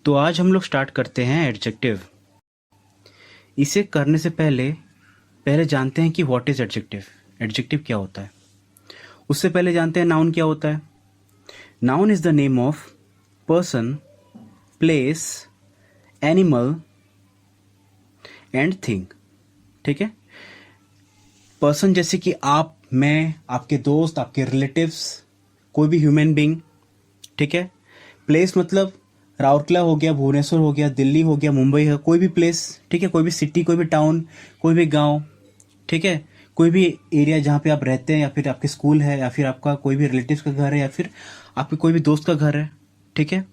तो आज हम लोग स्टार्ट करते हैं एडजेक्टिव। इसे करने से पहले पहले जानते हैं कि व्हाट इज एडजेक्टिव। एडजेक्टिव क्या होता है। उससे पहले जानते हैं नाउन क्या होता है। Noun is the name of person, place, animal and thing. ठीक है। पर्सन जैसे कि आप, मैं, आपके दोस्त, आपके रिलेटिव्स, कोई भी ह्यूमन बीइंग। ठीक है। प्लेस मतलब राउरकेला हो गया, भुवनेश्वर हो गया, दिल्ली हो गया, मुंबई है, कोई भी प्लेस। ठीक है। कोई भी सिटी, कोई भी टाउन, कोई भी गांव। ठीक है। कोई भी एरिया जहाँ पे आप रहते हैं, या फिर आपके स्कूल है, या फिर आपका कोई भी रिलेटिव्स का घर है, या फिर आपके कोई भी दोस्त का घर है। ठीक है।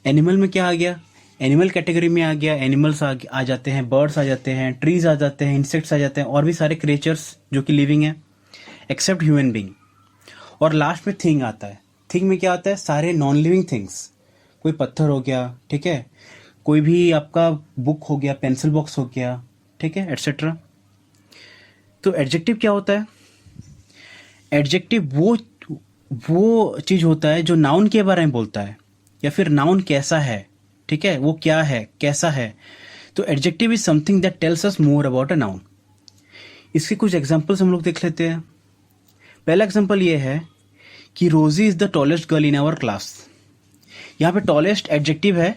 एनिमल में क्या आ गया, एनिमल कैटेगरी में आ गया, एनिमल्स आ जाते हैं, बर्ड्स आ जाते हैं, ट्रीज आ जाते हैं, इंसेक्ट्स आ जाते हैं, और भी सारे क्रिएचर्स जो कि लिविंग है एक्सेप्ट ह्यूमन बीइंग। और लास्ट में थिंग आता है। थिंग में क्या आता है, सारे नॉन लिविंग थिंग्स। कोई पत्थर हो गया, ठीक है, कोई भी आपका बुक हो गया, पेंसिल बॉक्स हो गया, ठीक है, एटसेट्रा। तो एडजेक्टिव क्या होता है। एडजेक्टिव वो चीज होता है जो नाउन के बारे में बोलता है, या फिर नाउन कैसा है, ठीक है, वो क्या है, कैसा है। तो adjective is something that tells us more about a noun. इसके कुछ एग्जांपल्स हम लोग देख लेते हैं। पहला एग्जांपल ये है कि Rosie is the tallest girl in our class. यहाँ पे टॉलेस्ट एडजेक्टिव है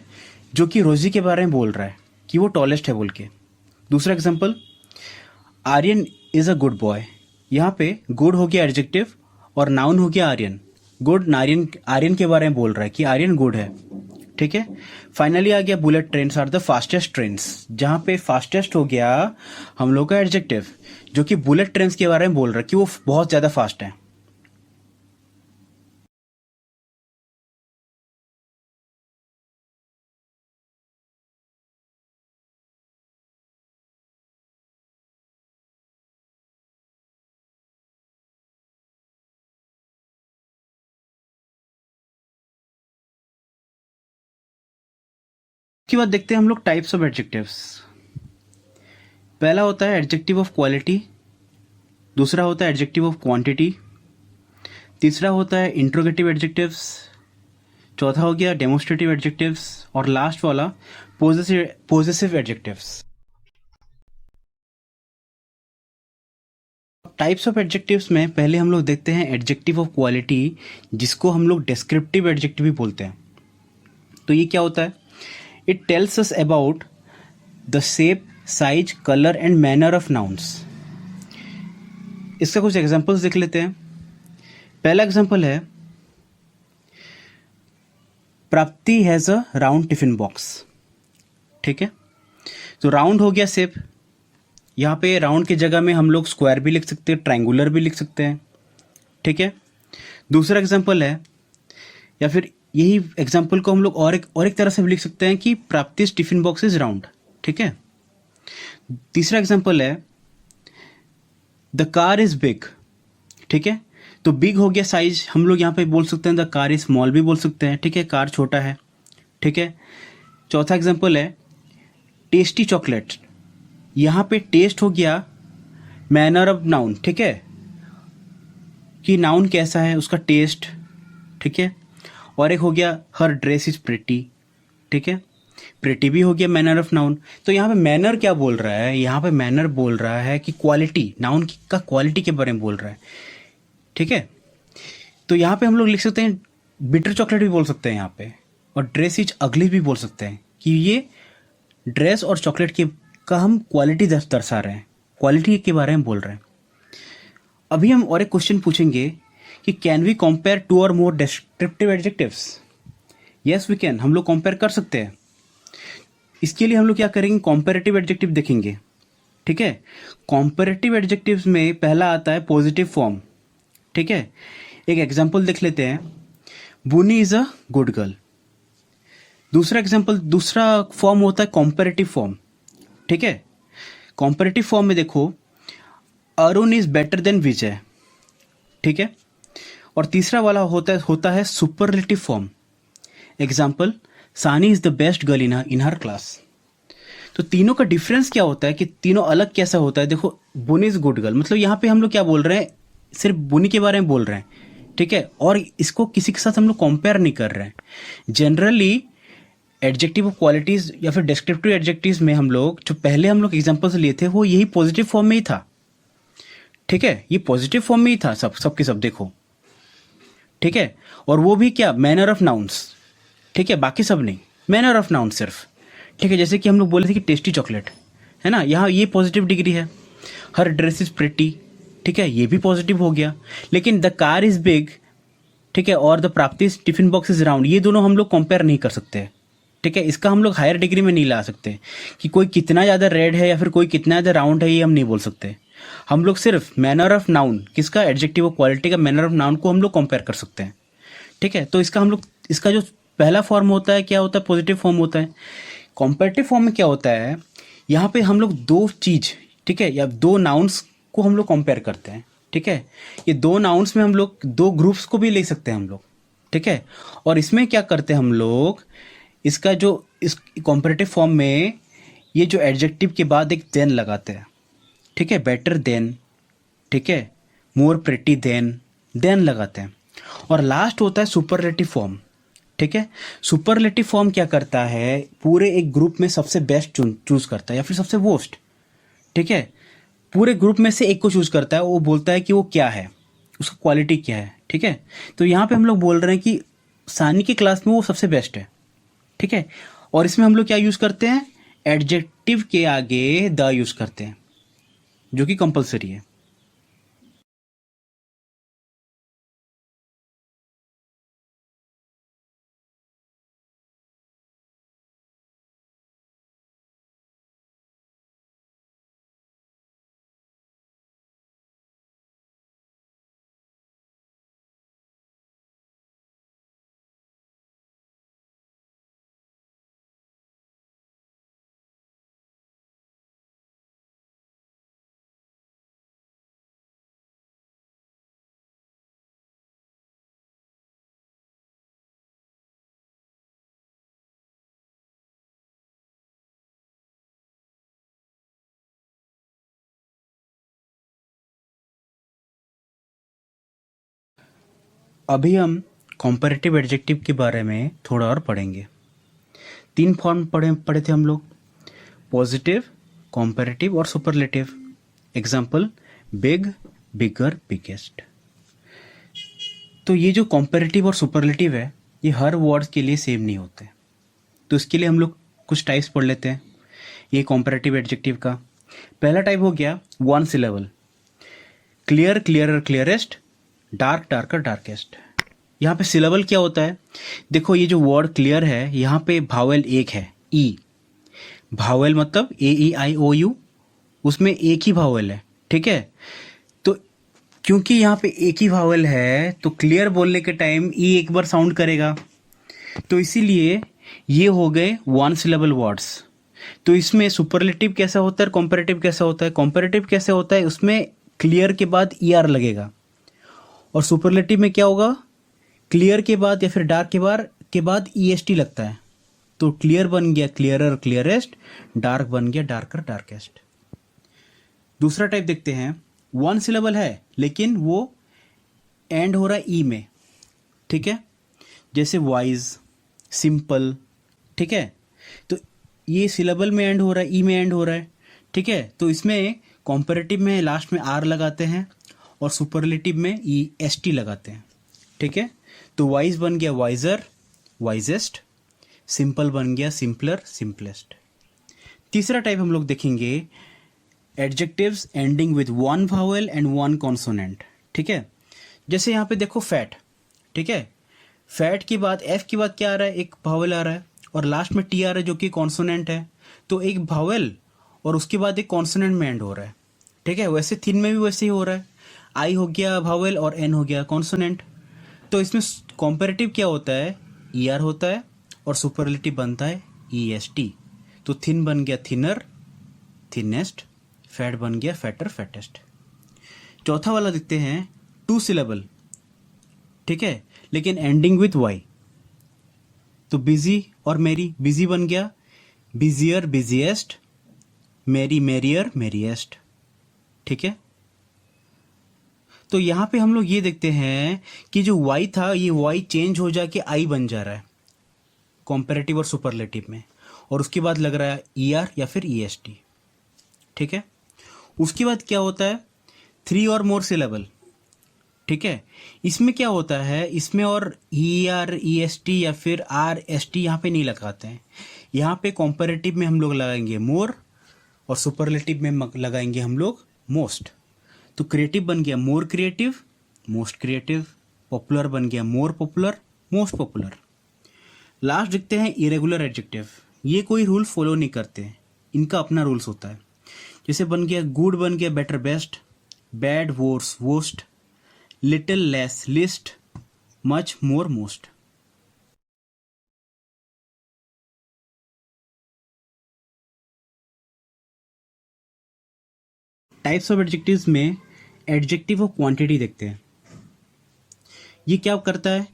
जो कि रोजी के बारे में बोल रहा है कि वो टॉलेस्ट है बोल के। दूसरा example, Aryan is a good boy. यहाँ पे गुड हो गया एडजेक्टिव और नाउन हो गया आर्यन। गुड आर्यन के बारे में बोल रहा है कि आर्यन गुड है। ठीक है। फाइनली आ गया bullet trains are the fastest trains. जहां पे फास्टेस्ट हो गया हम लोग का एडजेक्टिव, जो कि बुलेट ट्रेन्स के बारे में बोल रहा है कि वो बहुत ज्यादा फास्ट है। उसके बाद देखते हैं हम लोग टाइप्स ऑफ एडजेक्टिव्स। पहला होता है एडजेक्टिव ऑफ क्वालिटी, दूसरा होता है एडजेक्टिव ऑफ क्वांटिटी, तीसरा होता है इंट्रोगेटिव एडजेक्टिव्स, चौथा हो गया डेमोस्ट्रेटिव एडजेक्टिव्स, और लास्ट वाला possessive adjectives. Types of adjectives में पहले हम लोग देखते हैं एडजेक्टिव ऑफ क्वालिटी, जिसको हम लोग डिस्क्रिप्टिव एडजेक्टिव भी बोलते हैं। तो ये क्या होता है, it tells us about the shape, size, colour and manner of nouns. इसका कुछ एग्जांपल्स देख लेते हैं। पहला एग्जांपल है, प्राप्ति has a round tiffin box. ठीक है। तो राउंड हो गया शेप। यहाँ पे राउंड की जगह में हम लोग स्क्वायर भी लिख सकते हैं, ट्रायंगुलर भी लिख सकते हैं। ठीक है। दूसरा एग्जांपल है, या फिर यही एग्जांपल को हम लोग और एक तरह से भी लिख सकते हैं कि प्राप्ति टिफिन बॉक्स इज राउंड। ठीक है। तीसरा एग्जांपल है, द कार इज बिग। ठीक है। तो बिग हो गया साइज, हम लोग यहाँ पे बोल सकते हैं द कार इज स्मॉल भी बोल सकते हैं। ठीक है, कार छोटा है। ठीक है। चौथा एग्जांपल है, टेस्टी चॉकलेट। यहाँ पे टेस्ट हो गया मैनर ऑफ नाउन। ठीक है, कि नाउन कैसा है, उसका टेस्ट। ठीक है। और एक हो गया, हर ड्रेस इज प्रिटी। ठीक है, प्रिटी भी हो गया मैनर ऑफ नाउन। तो यहाँ पे मैनर क्या बोल रहा है, यहाँ पे मैनर बोल रहा है कि क्वालिटी, नाउन का क्वालिटी के बारे में बोल रहा है। ठीक है। तो यहाँ पे हम लोग लिख सकते हैं बिटर चॉकलेट भी बोल सकते हैं यहाँ पे, और ड्रेस इज अगली भी बोल सकते हैं कि ये ड्रेस और चॉकलेट के का हम क्वालिटी दर्शा रहे हैं, क्वालिटी के बारे में बोल रहे हैं। अभी हम और एक क्वेश्चन पूछेंगे कि can we compare two or more descriptive adjectives. Yes we can, हम लोग कंपेयर कर सकते हैं। इसके लिए हम लोग क्या करेंगे, कंपैरेटिव एडजेक्टिव देखेंगे। ठीक है। कंपैरेटिव एडजेक्टिव्स में पहला आता है पॉजिटिव फॉर्म। ठीक है। एक एग्जांपल देख लेते हैं, बुनी इज अ गुड गर्ल। दूसरा एग्जांपल, दूसरा फॉर्म होता है कंपैरेटिव फॉर्म। ठीक है। कंपैरेटिव फॉर्म में देखो, अरुण इज बेटर देन विजय। ठीक है। और तीसरा वाला होता है सुपरलेटिव फॉर्म। एग्जांपल, सानी is the best girl in her class. तो तीनों का डिफरेंस क्या होता है, कि तीनों अलग कैसा होता है। देखो, बुनी इज गुड गर्ल, मतलब यहाँ पे हम लोग क्या बोल रहे हैं, सिर्फ बुनी के बारे में बोल रहे हैं। ठीक है। और इसको किसी के साथ हम लोग कंपेयर नहीं कर रहे हैं। जनरली एडजेक्टिव ऑफ क्वालिटीज या फिर डिस्क्रिप्टिव एडजेक्टिव्स में हम लोग जो पहले हम लोग एग्जांपल्स लिए थे वो यही पॉजिटिव फॉर्म में ही था। ठीक है, ये पॉजिटिव फॉर्म में ही था, सब के सब देखो। ठीक है, और वो भी क्या, मैनर ऑफ नाउन्स। ठीक है, बाकी सब नहीं, मैनर ऑफ नाउन सिर्फ। ठीक है, जैसे कि हम लोग बोले थे कि टेस्टी चॉकलेट है ना, यहाँ ये पॉजिटिव डिग्री है। हर ड्रेस इज प्रिटी, ठीक है, ये भी पॉजिटिव हो गया। लेकिन द कार इज बिग, ठीक है, और द प्राप्ति टिफिन बॉक्स इज राउंड, ये दोनों हम लोग कंपेयर नहीं कर सकते। ठीक है, इसका हम लोग हायर डिग्री में नहीं ला सकते कि कोई कितना ज़्यादा रेड है या फिर कोई कितना ज़्यादा राउंड है, ये हम नहीं बोल सकते। हम लोग सिर्फ मैनर ऑफ नाउन, किसका, एडजेक्टिव ऑफ क्वालिटी का मैनर ऑफ नाउन को हम लोग कंपेयर कर सकते हैं। ठीक है, तो इसका हम लोग, इसका जो पहला फॉर्म होता है क्या होता है, पॉजिटिव फॉर्म होता है। कॉम्पेरेटिव फॉर्म में क्या होता है, यहाँ पे हम लोग दो चीज, ठीक है, या दो नाउन्स को हम लोग कंपेयर करते हैं। ठीक है, ये दो नाउन्स में हम लोग दो ग्रुप्स को भी ले सकते हैं हम लोग। ठीक है, और इसमें क्या करते हैं हम लोग, इसका जो इस कॉम्पेरेटिव फॉर्म में ये जो एडजेक्टिव के बाद एक देन लगाते हैं। ठीक है, बेटर देन, ठीक है, मोर प्रिटी देन लगाते हैं। और लास्ट होता है सुपरलेटिव फॉर्म। ठीक है, सुपरलेटिव फॉर्म क्या करता है, पूरे एक ग्रुप में सबसे बेस्ट चूज करता है या फिर सबसे वर्स्ट। ठीक है, पूरे ग्रुप में से एक को चूज करता है, वो बोलता है कि वो क्या है, उसका क्वालिटी क्या है। ठीक है, तो यहाँ पे हम लोग बोल रहे हैं कि सानी की क्लास में वो सबसे बेस्ट है। ठीक है, और इसमें हम लोग क्या यूज करते हैं, एडजेक्टिव के आगे द यूज करते हैं, जो कि कंपलसरी है। अभी हम कॉम्पैरेटिव एडजेक्टिव के बारे में थोड़ा और पढ़ेंगे। तीन फॉर्म पढ़े थे हम लोग, पॉजिटिव, कॉम्पैरेटिव और सुपरलेटिव। एग्जाम्पल, बिग, बिगर, बिगेस्ट। तो ये जो कॉम्पैरेटिव और सुपरलेटिव है, ये हर वर्ड्स के लिए सेम नहीं होते। तो इसके लिए हम लोग कुछ टाइप्स पढ़ लेते हैं ये कॉम्पैरेटिव एडजेक्टिव का। पहला टाइप हो गया one syllable, clear, clearer, clearest, dark, darker, darkest. यहाँ पे सिलेबल क्या होता है, देखो ये जो वर्ड क्लियर है, यहाँ पे भावेल एक है, ई। भावेल मतलब AEIOU, उसमें एक ही भावेल है। ठीक है, तो क्योंकि यहाँ पे एक ही भावेल है, तो क्लियर बोलने के टाइम ई एक बार साउंड करेगा, तो इसीलिए ये हो गए वन सिलेबल वर्ड्स। तो इसमें सुपरलेटिव कैसा होता है, कॉम्पैरेटिव कैसा होता है, कॉम्पैरेटिव कैसे होता है, उसमें क्लियर के बाद ER लगेगा, और सुपरलेटिव में क्या होगा, क्लियर के बाद या फिर डार्क के बाद EST लगता है। तो क्लियर बन गया क्लियरर, क्लियरेस्ट, डार्क बन गया डार्कर, डार्केस्ट। दूसरा टाइप देखते हैं, वन सिलेबल है लेकिन वो एंड हो रहा है ई में। ठीक है, जैसे वाइज, सिंपल। ठीक है, तो ये सिलेबल में एंड हो रहा है, ई में एंड हो रहा है। ठीक है, तो इसमें कॉम्पैरेटिव में लास्ट में R लगाते हैं और सुपरलेटिव में EST लगाते हैं। ठीक है, तो वाइज बन गया वाइजर, वाइजेस्ट, सिंपल बन गया सिंपलर, सिंपलेस्ट। तीसरा टाइप हम लोग देखेंगे, adjectives ending with one Wavell and one consonant. ठीक है, जैसे यहाँ पे देखो फैट। ठीक है, फैट के बाद F के बाद क्या आ रहा है, एक वावेल आ रहा है, और लास्ट में T आ रहा है जो कि कॉन्सोनेंट है। तो एक वावेल और उसके बाद एक कॉन्सोनेंट में एंड हो रहा है। ठीक है, वैसे थिन में भी वैसे ही हो रहा है, I हो गया वावेल और N हो गया कॉन्सोनेंट। तो इसमें कॉम्पैरेटिव क्या होता है, ER होता है, और सुपरलेटिव बनता है EST। तो थिन बन गया थिनर, थिनेस्ट, फैट बन गया फैटर, फैटेस्ट। चौथा वाला देखते हैं, टू सिलेबल। ठीक है, लेकिन एंडिंग विथ Y। तो बिजी और मेरी, बिजी बन गया बिजियर, बिजिएस्ट, मेरी, मेरियर, मेरिएस्ट। ठीक है, तो यहां पे हम लोग ये देखते हैं कि जो Y था, ये Y चेंज हो जाके I बन जा रहा है। कॉम्पेरेटिव और सुपरलेटिव में, और उसके बाद लग रहा है ER या फिर EST। ठीक है, उसके बाद क्या होता है 3 और मोर सिलेबल। ठीक है, इसमें क्या होता है, इसमें और ER EST या फिर RST यहाँ पे नहीं लगाते हैं। यहाँ पे कॉम्पेरेटिव में हम लोग लगाएंगे मोर और सुपरलेटिव में लगाएंगे हम लोग मोस्ट। तो क्रिएटिव बन गया more creative, most creative. Popular बन गया more popular, most popular. Last देखते हैं इरेगुलर एडजेक्टिव। ये कोई रूल फॉलो नहीं करते, इनका अपना रूल्स होता है। जैसे बन गया गुड, बन गया better best, bad worse worst, little less least, much more most. Types of adjectives में एडजेक्टिव ऑफ क्वांटिटी देखते हैं। ये क्या करता है,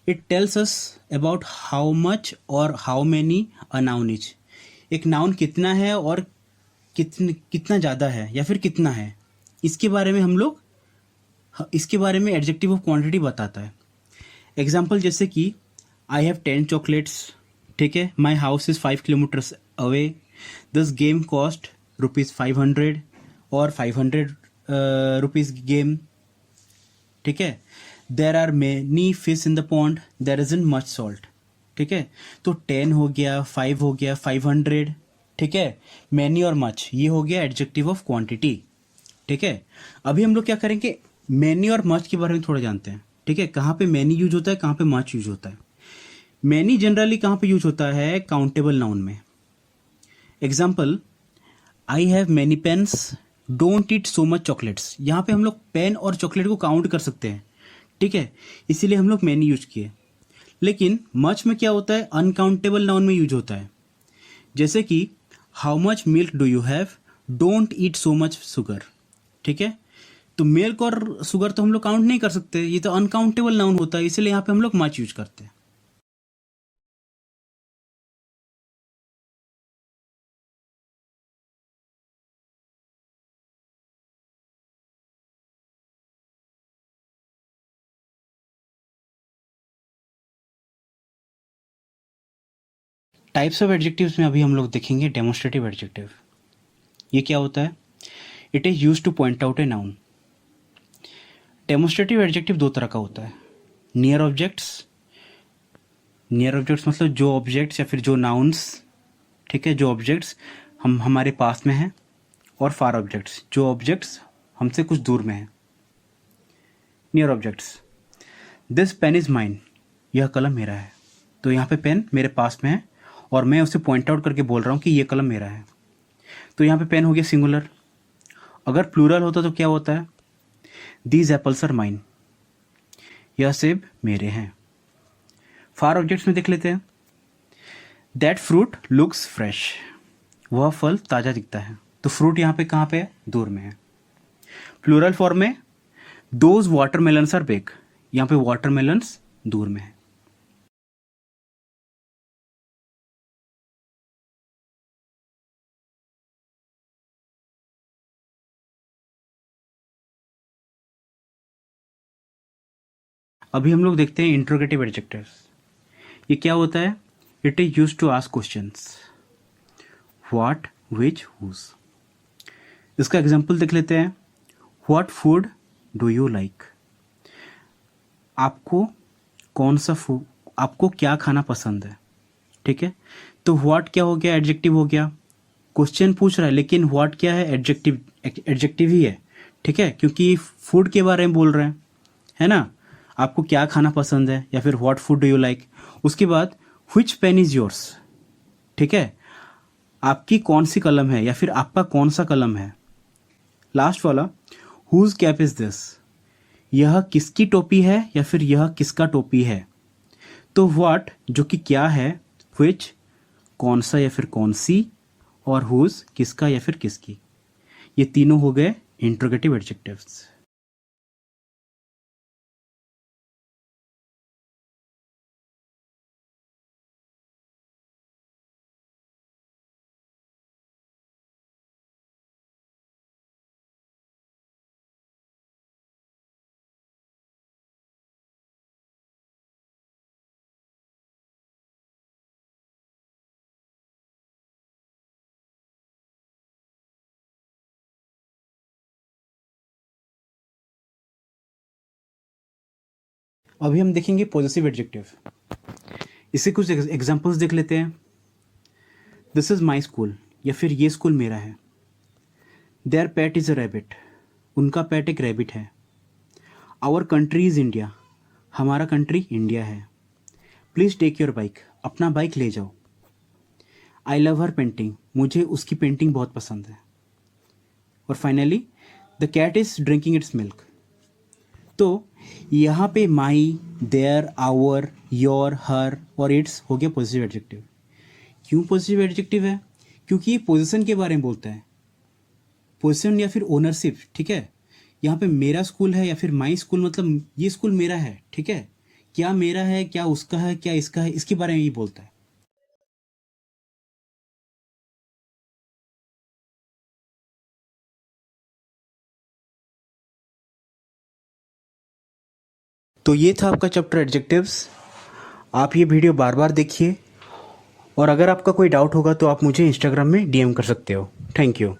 it tells us about how much और how many a noun is. एक नाउन कितना है और कितना ज़्यादा है या फिर कितना है, इसके बारे में हम लोग, इसके बारे में एडजेक्टिव ऑफ क्वांटिटी बताता है। एग्जाम्पल जैसे कि आई हैव 10 चॉकलेट्स। ठीक है, my house is 5 kilometres away, this game cost ₹500 और 500 रुपीज़ गेम। ठीक है, there are many fish in the pond, there is in much salt. ठीक है, तो 10 हो गया, 5 हो गया, 500। ठीक है, मैनी और मच ये हो गया एडजेक्टिव ऑफ क्वांटिटी। ठीक है, अभी हम लोग क्या करेंगे, मैनी और मच के बारे में थोड़ा जानते हैं। ठीक है, कहाँ पे मैनी यूज होता है, कहाँ पे मच यूज होता है। मैनी जनरली कहाँ पे यूज होता है, काउंटेबल नाउन में। Example, I have many pens, don't eat so much chocolates. यहाँ पे हम लोग पेन और चॉकलेट को काउंट कर सकते हैं। ठीक है, इसीलिए हम लोग मैनी यूज किए। लेकिन मच में क्या होता है, अनकाउंटेबल नाउन में यूज होता है। जैसे कि how much milk do you have, don't eat so much sugar. ठीक है, तो मिल्क और शुगर तो हम लोग काउंट नहीं कर सकते, ये तो अनकाउंटेबल नाउन होता है, इसलिए यहाँ पे हम लोग मच यूज करते हैं। टाइप्स ऑफ एडजेक्टिव्स में अभी हम लोग देखेंगे डेमोन्स्ट्रेटिव एडजेक्टिव। ये क्या होता है, it is use two point out a noun. Demonstrative adjective दो तरह का होता है, नियर ऑब्जेक्ट्स। नियर ऑब्जेक्ट्स मतलब जो ऑब्जेक्ट्स या फिर जो नाउन्स, ठीक है, जो ऑब्जेक्ट्स हम हमारे पास में हैं, और फार ऑब्जेक्ट्स, जो ऑब्जेक्ट्स हमसे कुछ दूर में हैं। Near objects, this pen is mine, यह कलम मेरा है। तो यहाँ पे पेन मेरे पास में है और मैं उसे पॉइंट आउट करके बोल रहा हूँ कि ये कलम मेरा है। तो यहाँ पे पेन हो गया सिंगुलर। अगर प्लूरल होता तो क्या होता है, दीज एप्पल्स आर माइन, यह सेब मेरे हैं। फार ऑब्जेक्ट्स में देख लेते हैं, दैट फ्रूट लुक्स फ्रेश, वह फल ताज़ा दिखता है। तो फ्रूट यहाँ पे कहाँ पे है, दूर में है। प्लूरल फॉर्म में, दोज वाटरमेलन्स आर बिग, यहाँ पे वाटरमेलन्स दूर में है। अभी हम लोग देखते हैं इंट्रोगेटिव एडजेक्टिव्स। ये क्या होता है, it is use to ask questions, what, which, whose. इसका एग्जाम्पल देख लेते हैं, what food do you like, आपको कौन सा फूड, आपको क्या खाना पसंद है। ठीक है, तो व्हाट क्या हो गया, एडजेक्टिव हो गया। क्वेश्चन पूछ रहा है लेकिन व्हाट क्या है, एडजेक्टिव, एडजेक्टिव ही है। ठीक है, क्योंकि फूड के बारे में बोल रहे हैं, है ना, आपको क्या खाना पसंद है, या फिर what food do you like. उसके बाद व्हिच पेन इज योर्स, ठीक है, आपकी कौन सी कलम है या फिर आपका कौन सा कलम है। लास्ट वाला, हुज कैप इज दिस, यह किसकी टोपी है या फिर यह किसका टोपी है। तो व्हाट जो कि क्या है, व्हिच कौन सा या फिर कौन सी, और हुज किसका या फिर किसकी। ये तीनों हो गए इंट्रोगेटिव एडजेक्टिव्स। अभी हम देखेंगे पॉजिटिव एडजेक्टिव। इससे कुछ एग्जांपल्स देख लेते हैं। दिस इज़ माई स्कूल, या फिर ये स्कूल मेरा है। Their pet is a rabbit, उनका पेट एक रैबिट है। आवर कंट्री इज़ इंडिया, हमारा कंट्री इंडिया है। प्लीज़ टेक योर बाइक, अपना बाइक ले जाओ। आई लव हर पेंटिंग, मुझे उसकी पेंटिंग बहुत पसंद है। और finally the cat is drinking its milk. तो यहाँ पे my, their, our, your, her और इट्स हो गया पॉजिटिव एडजेक्टिव। क्यों पॉजिटिव एडजेक्टिव है? क्योंकि ये पोजीशन के बारे में बोलता है, पोजीशन या फिर ओनरशिप, ठीक है। यहाँ पे मेरा स्कूल है या फिर माई स्कूल, मतलब ये स्कूल मेरा है, ठीक है। क्या मेरा है, क्या उसका है, क्या इसका है, इसके बारे में ये बोलता है। तो ये था आपका चैप्टर एडजेक्टिव्स। आप ये वीडियो बार बार देखिए, और अगर आपका कोई डाउट होगा तो आप मुझे इंस्टाग्राम में डीएम कर सकते हो। Thank you.